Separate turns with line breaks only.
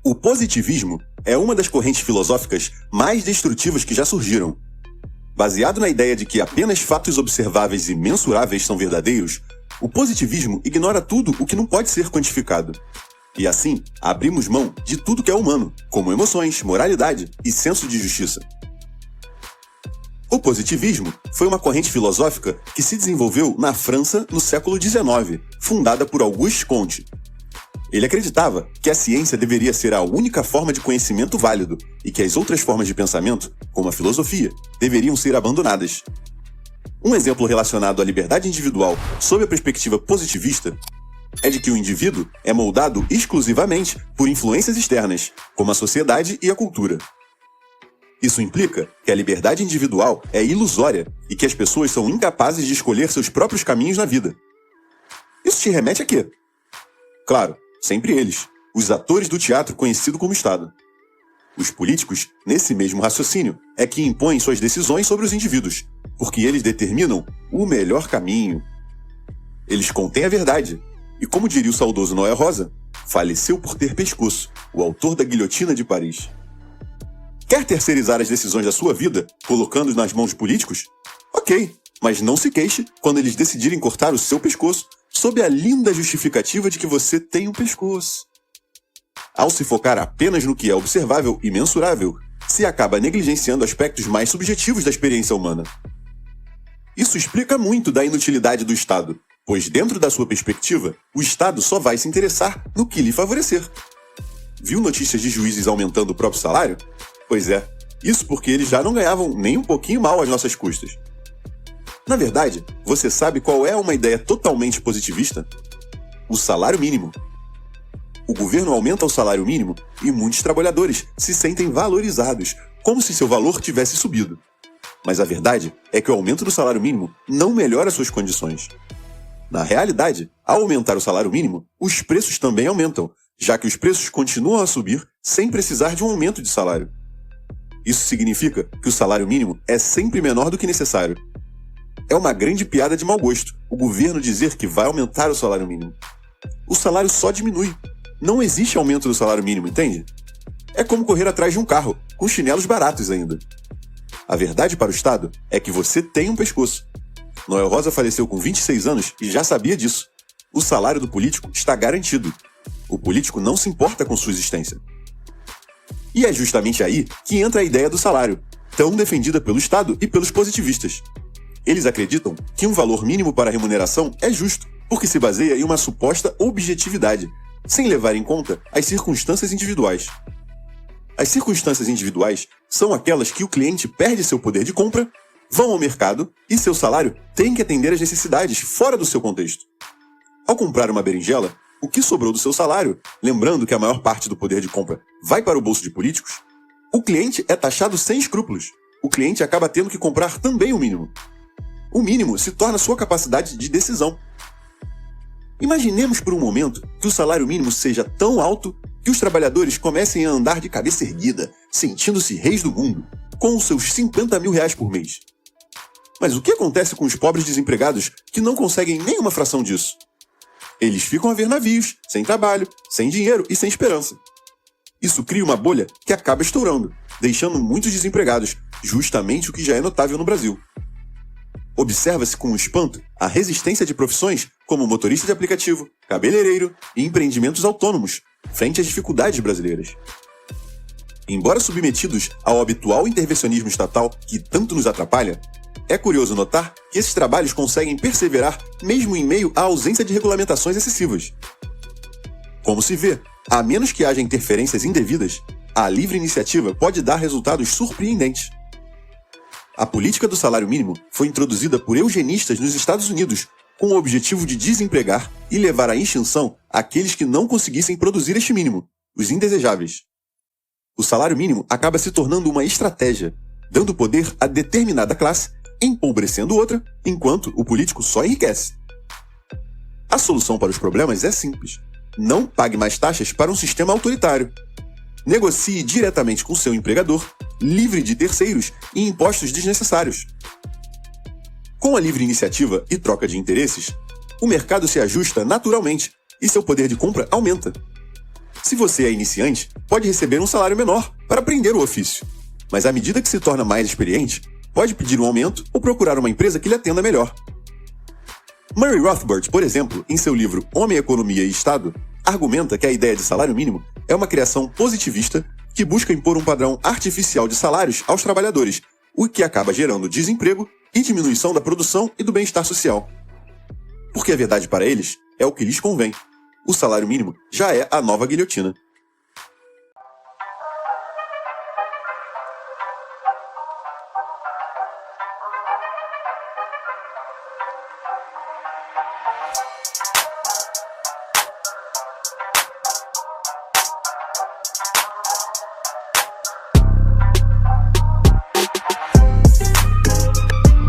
O positivismo é uma das correntes filosóficas mais destrutivas que já surgiram. Baseado na ideia de que apenas fatos observáveis e mensuráveis são verdadeiros, o positivismo ignora tudo o que não pode ser quantificado. E assim, abrimos mão de tudo que é humano, como emoções, moralidade e senso de justiça. O positivismo foi uma corrente filosófica que se desenvolveu na França no século XIX, fundada por Auguste Comte. Ele acreditava que a ciência deveria ser a única forma de conhecimento válido e que as outras formas de pensamento, como a filosofia, deveriam ser abandonadas. Um exemplo relacionado à liberdade individual sob a perspectiva positivista é de que o indivíduo é moldado exclusivamente por influências externas, como a sociedade e a cultura. Isso implica que a liberdade individual é ilusória e que as pessoas são incapazes de escolher seus próprios caminhos na vida. Isso te remete a quê? Claro, sempre eles, os atores do teatro conhecido como Estado. Os políticos, nesse mesmo raciocínio, é que impõem suas decisões sobre os indivíduos, porque eles determinam o melhor caminho. Eles contêm a verdade, e como diria o saudoso Noel Rosa, faleceu por ter pescoço, o autor da Guilhotina de Paris. Quer terceirizar as decisões da sua vida, colocando-os nas mãos de políticos? Ok, mas não se queixe quando eles decidirem cortar o seu pescoço, sob a linda justificativa de que você tem um pescoço. Ao se focar apenas no que é observável e mensurável, se acaba negligenciando aspectos mais subjetivos da experiência humana. Isso explica muito da inutilidade do Estado, pois dentro da sua perspectiva, o Estado só vai se interessar no que lhe favorecer. Viu notícias de juízes aumentando o próprio salário? Pois é, isso porque eles já não ganhavam nem um pouquinho mal às nossas custas. Na verdade, você sabe qual é uma ideia totalmente positivista? O salário mínimo. O governo aumenta o salário mínimo e muitos trabalhadores se sentem valorizados, como se seu valor tivesse subido. Mas a verdade é que o aumento do salário mínimo não melhora suas condições. Na realidade, ao aumentar o salário mínimo, os preços também aumentam, já que os preços continuam a subir sem precisar de um aumento de salário. Isso significa que o salário mínimo é sempre menor do que necessário. É uma grande piada de mau gosto o governo dizer que vai aumentar o salário mínimo. O salário só diminui. Não existe aumento do salário mínimo, entende? É como correr atrás de um carro, com chinelos baratos ainda. A verdade para o Estado é que você tem um pescoço. Noel Rosa faleceu com 26 anos e já sabia disso. O salário do político está garantido. O político não se importa com sua existência. E é justamente aí que entra a ideia do salário, tão defendida pelo Estado e pelos positivistas. Eles acreditam que um valor mínimo para a remuneração é justo, porque se baseia em uma suposta objetividade, sem levar em conta as circunstâncias individuais. As circunstâncias individuais são aquelas que o cliente perde seu poder de compra, vão ao mercado e seu salário tem que atender às necessidades fora do seu contexto. Ao comprar uma berinjela, o que sobrou do seu salário, lembrando que a maior parte do poder de compra vai para o bolso de políticos, o cliente é taxado sem escrúpulos. O cliente acaba tendo que comprar também o mínimo. O mínimo se torna sua capacidade de decisão. Imaginemos por um momento que o salário mínimo seja tão alto que os trabalhadores comecem a andar de cabeça erguida, sentindo-se reis do mundo, com os seus 50 mil reais por mês. Mas o que acontece com os pobres desempregados que não conseguem nem uma fração disso? Eles ficam a ver navios, sem trabalho, sem dinheiro e sem esperança. Isso cria uma bolha que acaba estourando, deixando muitos desempregados, justamente o que já é notável no Brasil. Observa-se com espanto a resistência de profissões como motorista de aplicativo, cabeleireiro e empreendimentos autônomos, frente às dificuldades brasileiras. Embora submetidos ao habitual intervencionismo estatal que tanto nos atrapalha, é curioso notar que esses trabalhos conseguem perseverar mesmo em meio à ausência de regulamentações excessivas. Como se vê, a menos que haja interferências indevidas, a livre iniciativa pode dar resultados surpreendentes. A política do salário mínimo foi introduzida por eugenistas nos Estados Unidos com o objetivo de desempregar e levar à extinção aqueles que não conseguissem produzir este mínimo, os indesejáveis. O salário mínimo acaba se tornando uma estratégia, dando poder a determinada classe, empobrecendo outra, enquanto o político só enriquece. A solução para os problemas é simples. Não pague mais taxas para um sistema autoritário. Negocie diretamente com seu empregador, livre de terceiros e impostos desnecessários. Com a livre iniciativa e troca de interesses, o mercado se ajusta naturalmente e seu poder de compra aumenta. Se você é iniciante, pode receber um salário menor para aprender o ofício. Mas à medida que se torna mais experiente, pode pedir um aumento ou procurar uma empresa que lhe atenda melhor. Murray Rothbard, por exemplo, em seu livro Homem, Economia e Estado, argumenta que a ideia de salário mínimo é uma criação positivista que busca impor um padrão artificial de salários aos trabalhadores, o que acaba gerando desemprego e diminuição da produção e do bem-estar social. Porque a verdade para eles é o que lhes convém. O salário mínimo já é a nova guilhotina.